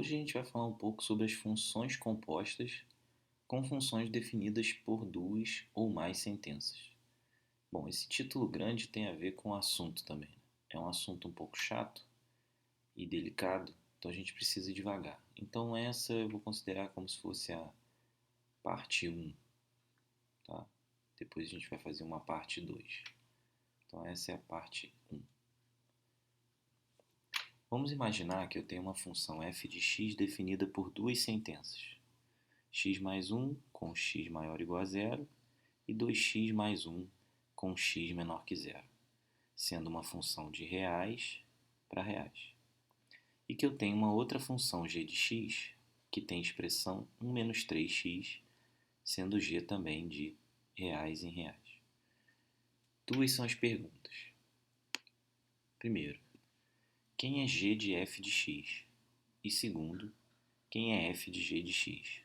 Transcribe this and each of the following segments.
Hoje a gente vai falar um pouco sobre as funções compostas com funções definidas por duas ou mais sentenças. Bom, esse título grande tem a ver com o assunto também, né? É um assunto um pouco chato e delicado, então a gente precisa ir devagar. Então essa eu vou considerar como se fosse a parte um, tá? Depois a gente vai fazer uma parte 2. Então essa é a parte um. Vamos imaginar que eu tenho uma função f de x definida por duas sentenças. X mais 1 com x maior ou igual a zero e 2x mais 1 com x menor que zero, sendo uma função de reais para reais. E que eu tenho uma outra função g de x que tem expressão 1 menos 3x, sendo g também de reais em reais. Duas são as perguntas. Primeiro, quem é g de f de x? E segundo, quem é f de g de x?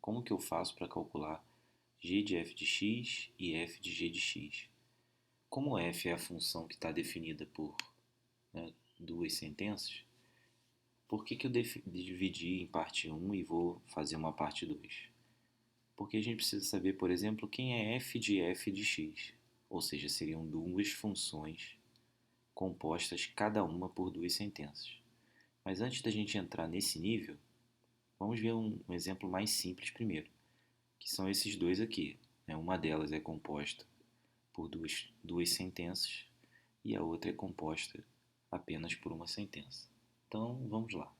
Como que eu faço para calcular g de f de x e f de g de x? Como f é a função que está definida por duas sentenças, por que eu dividi em parte 1 e vou fazer uma parte 2? Porque a gente precisa saber, por exemplo, quem é f de x, ou seja, seriam duas funções compostas cada uma por duas sentenças. Mas antes da gente entrar nesse nível, vamos ver um exemplo mais simples primeiro, que são esses dois aqui. Uma delas é composta por duas sentenças e a outra é composta apenas por uma sentença. Então, vamos lá.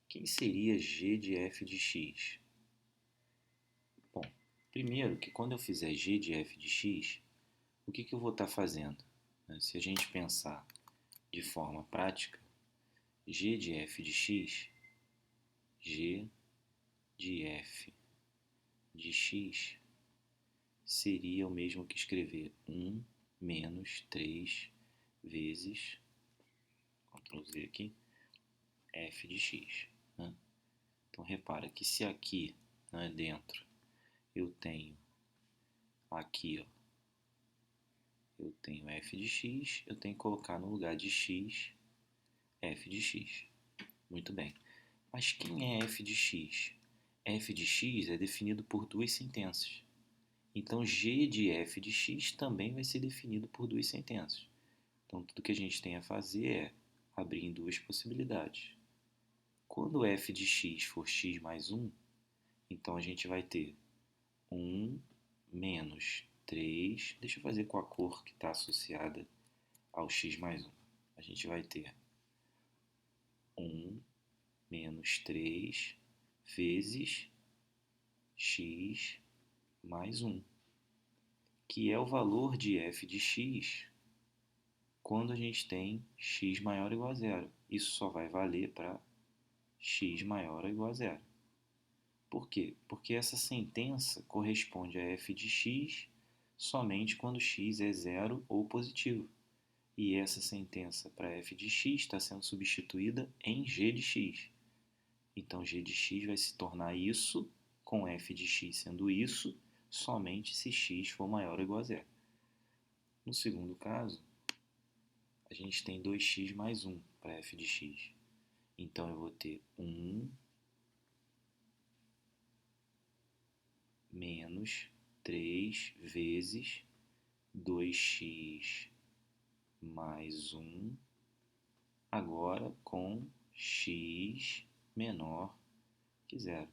Quem seria g de f de x? Bom, primeiro que quando eu fizer g de f de x, o que eu vou estar fazendo? Se a gente pensar de forma prática, g de f de x, g de f de x seria o mesmo que escrever 1 menos 3 vezes, Ctrl Z aqui, f de x. Então repara que se aqui dentro eu tenho aqui, eu tenho f de x, eu tenho que colocar no lugar de x, f de x. Muito bem. Mas quem é f de x? F de x é definido por duas sentenças. Então g de f de x também vai ser definido por duas sentenças. Então tudo que a gente tem a fazer é abrir em duas possibilidades. Quando f de x for x mais 1, então a gente vai ter 1 menos 3, deixa eu fazer com a cor que está associada ao x mais 1. A gente vai ter 1 menos 3 vezes x mais 1, que é o valor de f de x quando a gente tem x maior ou igual a zero. Isso só vai valer para x maior ou igual a zero. Por quê? Porque essa sentença corresponde a f de x somente quando x é zero ou positivo. E essa sentença para f de x está sendo substituída em g de x. Então g de x vai se tornar isso, com f de x sendo isso, somente se x for maior ou igual a zero. No segundo caso, a gente tem 2x mais 1 para f de x. Então eu vou ter 1 menos 3 vezes 2x mais 1, agora com x menor que zero.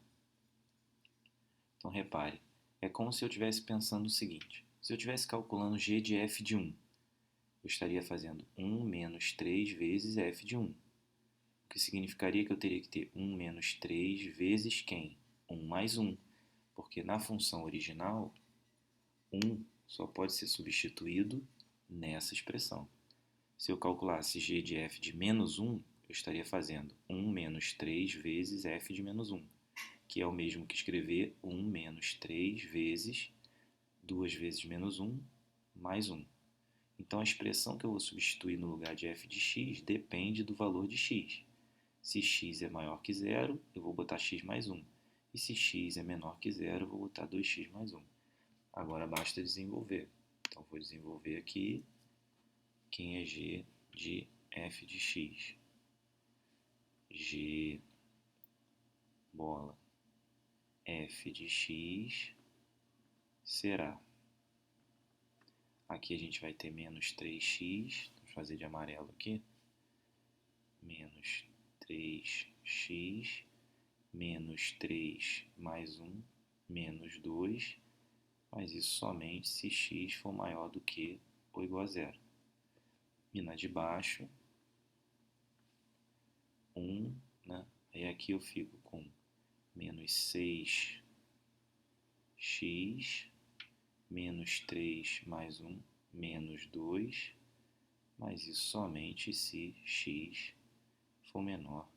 Então repare, é como se eu estivesse pensando o seguinte: se eu estivesse calculando g de f de 1, eu estaria fazendo 1 menos 3 vezes f de 1, o que significaria que eu teria que ter 1 menos 3 vezes quem? 1 mais 1, porque na função original, 1 só pode ser substituído nessa expressão. Se eu calculasse g de f de menos 1, eu estaria fazendo 1 menos 3 vezes f de menos 1, que é o mesmo que escrever 1 menos 3 vezes 2 vezes menos 1 mais 1. Então a expressão que eu vou substituir no lugar de f de x depende do valor de x. Se x é maior que zero, eu vou botar x mais 1. E se x é menor que zero, eu vou botar 2x mais 1. Agora basta desenvolver. Então vou desenvolver aqui quem é g de f de x. G bola, f de x será... Aqui a gente vai ter menos 3x, vou fazer de amarelo aqui, menos 3x, menos 3 mais 1, menos 2, mas isso somente se x for maior do que ou igual a zero. E na de baixo, 1, né? Aí aqui eu fico com menos 6x, menos 3 mais 1, menos 2, mas isso somente se x for menor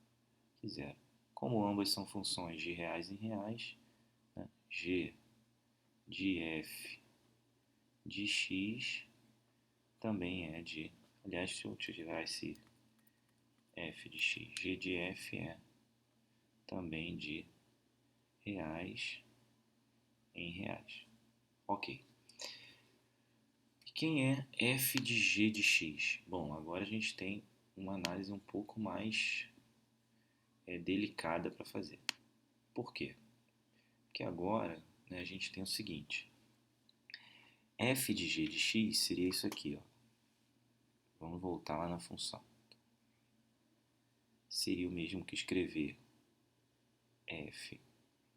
que zero. Como ambas são funções de reais em reais, né? G de f de x também é de... Aliás, se eu tirar esse f de x, g de f é também de reais em reais. Ok. Quem é f de g de x? Bom, agora a gente tem uma análise um pouco mais delicada para fazer. Por quê? Porque agora, né, a gente tem o seguinte. F de g de x seria isso aqui, ó. Vamos voltar lá na função. Seria o mesmo que escrever f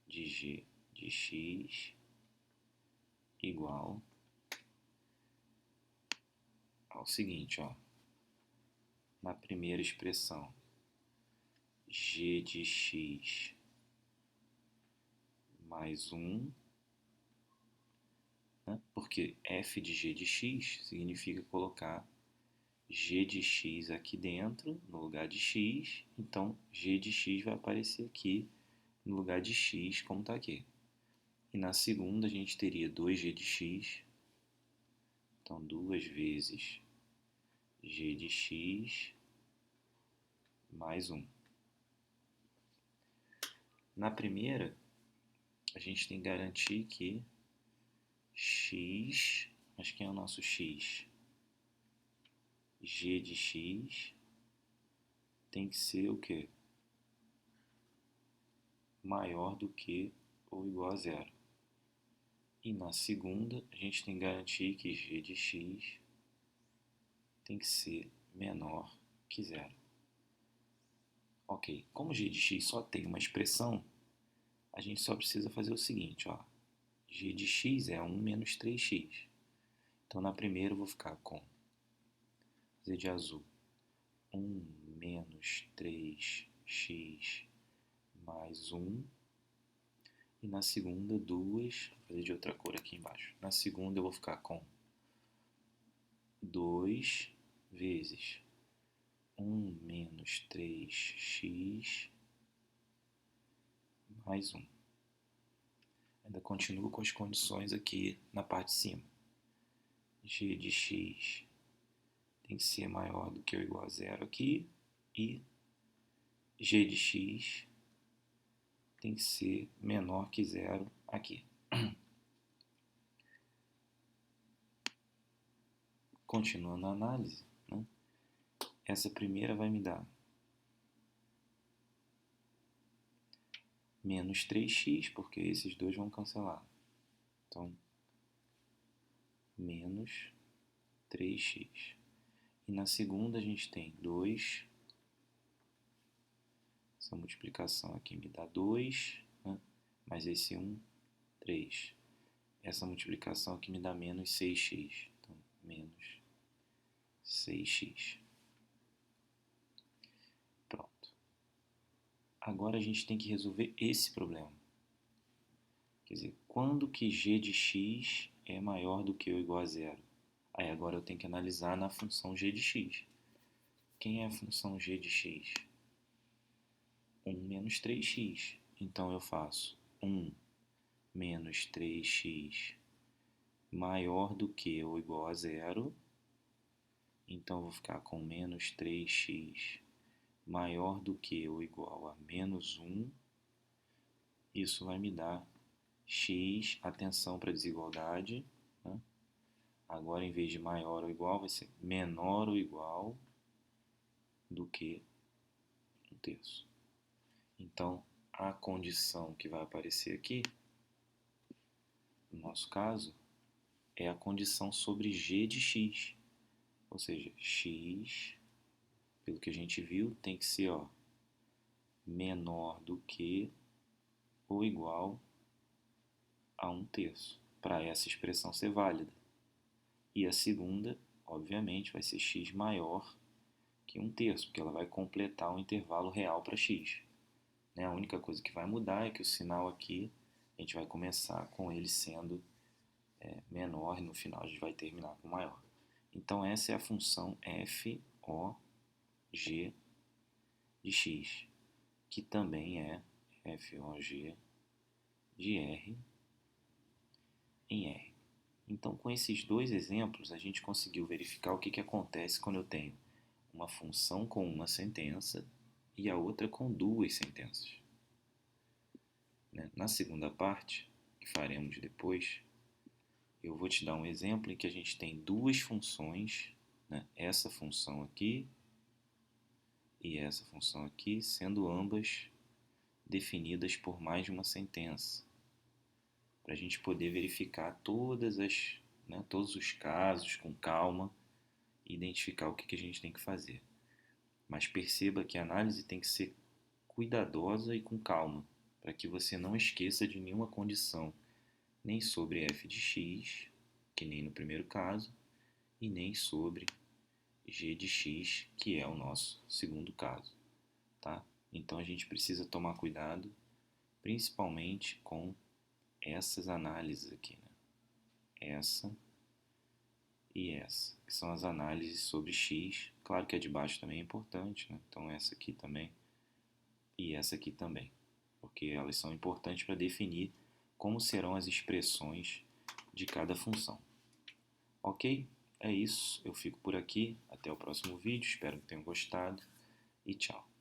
de g de x igual ao seguinte, ó. Na primeira expressão, g de x mais 1, né? Porque f de g de x significa colocar g de x aqui dentro, no lugar de x, então g de x vai aparecer aqui no lugar de x, como está aqui. E na segunda a gente teria 2g de x, então 2 vezes g de x mais 1. Na primeira, a gente tem que garantir que x, mas quem é o nosso x? G de x tem que ser o quê? Maior do que ou igual a zero. E na segunda, a gente tem que garantir que g de x tem que ser menor que zero. Ok, como g de x só tem uma expressão, a gente só precisa fazer o seguinte, ó. G de x é 1 menos 3x. Então, na primeira eu vou ficar com, vou fazer de azul, 1 menos 3x mais 1. E na segunda, 2, vou fazer de outra cor aqui embaixo. Na segunda eu vou ficar com 2 vezes 1 menos 3x mais 1. Ainda continuo com as condições aqui na parte de cima. G de x tem que ser maior do que ou igual a zero aqui. E g de x tem que ser menor que zero aqui. Continuando a análise, né? Essa primeira vai me dar menos 3x, porque esses dois vão cancelar. Então, menos 3x. E na segunda a gente tem 2. Essa multiplicação aqui me dá 2, né? Mais esse 1, 3. Essa multiplicação aqui me dá menos 6x. Então, menos 6x. Pronto. Agora a gente tem que resolver esse problema. Quer dizer, quando que g de x é maior do que ou igual a zero? Aí agora eu tenho que analisar na função g de x. Quem é a função g de x? 1 menos 3x. Então eu faço 1 menos 3x maior do que ou igual a zero. Então eu vou ficar com menos 3x maior do que ou igual a menos 1. Isso vai me dar x, atenção para a desigualdade, né? Agora, em vez de maior ou igual, vai ser menor ou igual do que 1/3. Então, a condição que vai aparecer aqui, no nosso caso, é a condição sobre g de x. Ou seja, x, pelo que a gente viu, tem que ser menor do que ou igual a 1/3, para essa expressão ser válida. E a segunda, obviamente, vai ser x maior que 1/3, porque ela vai completar o intervalo real para x. A única coisa que vai mudar é que o sinal aqui, a gente vai começar com ele sendo menor e no final a gente vai terminar com maior. Então essa é a função f(o)g de x, que também é f(o)g de r em r. Então, com esses dois exemplos, a gente conseguiu verificar o que acontece quando eu tenho uma função com uma sentença e a outra com duas sentenças. Na segunda parte, que faremos depois, eu vou te dar um exemplo em que a gente tem duas funções, essa função aqui e essa função aqui, sendo ambas definidas por mais de uma sentença, para a gente poder verificar todos os casos com calma e identificar o que a gente tem que fazer. Mas perceba que a análise tem que ser cuidadosa e com calma, para que você não esqueça de nenhuma condição, nem sobre f de x, que nem no primeiro caso, e nem sobre g de x, que é o nosso segundo caso. Tá? Então a gente precisa tomar cuidado, principalmente com essas análises aqui, essa e essa, que são as análises sobre x. Claro que a de baixo também é importante, então essa aqui também e essa aqui também, porque elas são importantes para definir como serão as expressões de cada função. Ok? É isso, eu fico por aqui, até o próximo vídeo, espero que tenham gostado e tchau.